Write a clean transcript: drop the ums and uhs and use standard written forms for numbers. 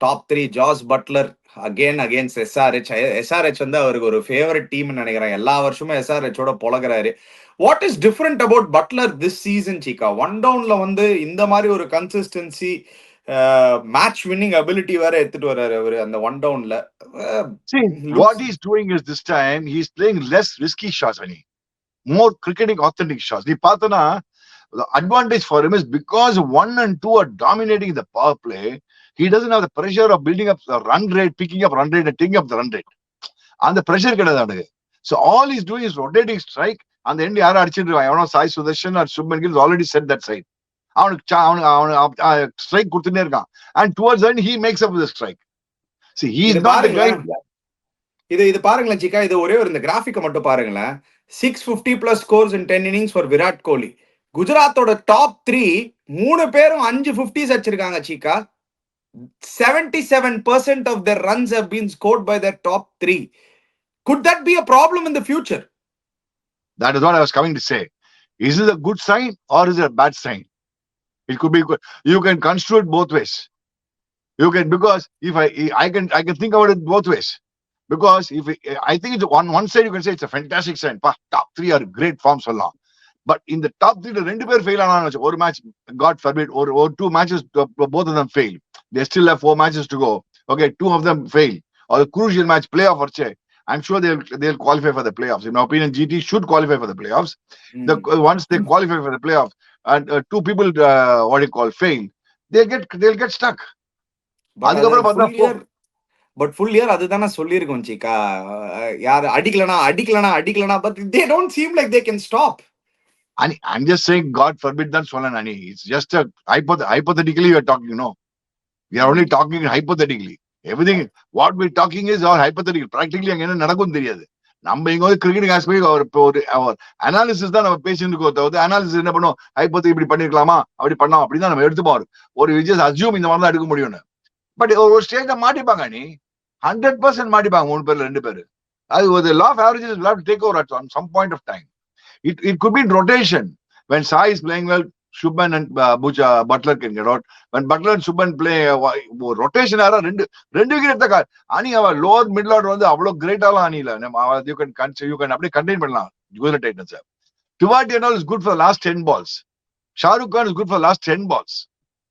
Top 3 Jos Buttler again against SRH. SRH வந்து அவருக்கு ஒரு ஃபேவரட் டீம்னு நினைக்கிறேன். எல்லா வருஷமும் எஸ்ஆர்ஹெச்சோட பொழகிறாரு. What is different about Buttler this season சீக்கா? ஒன் டவுன்ல வந்து இந்த மாதிரி ஒரு கன்சிஸ்டன்சி, மேட்ச் வின்னிங் அபிலிட்டி வேற எடுத்துட்டு வர்றாரு அவரு அந்த ஒன் டவுன்ல. See, what he's doing is this time he's playing less risky shots, Ani. More cricketing authentic shots. நீ பார்த்தனா the advantage for him is because 1 and 2 are dominating the power play. He doesn't have the pressure of building up the run rate, picking up run rate and taking up the run rate. And the pressure கிடையாது. So all he's doing is rotating strike. And the end யாரும் அடிச்சிடுவாங்க. அவனோ Sai Sudharsan or Shubman Gill already set that side. அவனுக்கு strike கொடுத்துட்டே இருக்கான். And towards the end he makes up with the strike. See, he is not the guy. இது பாருங்களேன் சிக்கா, இது ஒரே ஒரு இந்த கிராஃபிக்கை மட்டும் பாருங்களேன். 650+ scores in 10 innings for Virat Kohli. குஜராத்தோட டாப் 3 3 பேரும் 5 50s அடிச்சிருக்காங்க சீக்கா. 77% of their runs have been scored by their top 3. Could that be a problem in the future? That is what I was coming to say. Is it a good sign or is it a bad sign? It could be good. You can construe it both ways. You can, because if I can think about it both ways. Because if I think it's on one side you can say it's a fantastic sign. Top 3 are great forms for long. But in the top 3, ரெண்டு பேர் fail ஆனாங்க. ஒரு match God forbid or 2 matches, both of them fail. They still have 4 matches to go. Okay, 2 of them fail. Or the crucial match playoff or check. I'm sure they'll qualify for the playoffs. In my opinion, GT should qualify for the playoffs. Once they qualify for the playoffs and 2 people what you call fail, they'll get stuck. அதுக்கப்புறம் பார்த்தா but full year அதுதானே சொல்லியிருக்கோம் சீக்கா. யார் அடிக்கலனா but they don't seem like they can stop. I'm just saying God forbid தான் சொன்னேன் Ani. It's just a hypothetically we are talking, no. We are only talking hypothetically. Everything what we talking is all hypothetical. Practically அங்க என்ன நடக்கும் தெரியாது. நம்ம இங்க வந்து cricket aspect ஒரு அனாலிசிஸ் தான் நம்ம பேசிட்டு இருக்கோம். தவிர அனாலிசிஸ் என்ன பண்ணும், ஹைப்போதெட்டிக்கல் இப்படி பண்ணிருக்கலாமா அப்படி பண்ணலாம் அப்படிதான் நம்ம எடுத்துப்போம். ஒரு விஜய் அஸ்யூம் இந்த மாதிரி தான் எடுக்க முடியும்னு. பட் ஒரு ஸ்டேஜ்ல மாட்டிப்பாங்க நீ 100% மாட்டிப்பாங்க 3 பேர் 2 பேர். அது ஒரு law of averages will have to take over at some point of time. It could be in rotation. When Sai is playing well, Shubman and Butler can get out. When Butler and Shubman play rotation era ரெண்டு wicket எடுத்தா அனி அவ lower middle order வந்து அவ்வளவு கிரேட்டாலாம் அணியில you can அப்படியே contain பண்ணலாம் Gujarat Titans. Tiwari and all is good for the last 10 balls. Shah Rukh Khan is good for the last 10 balls.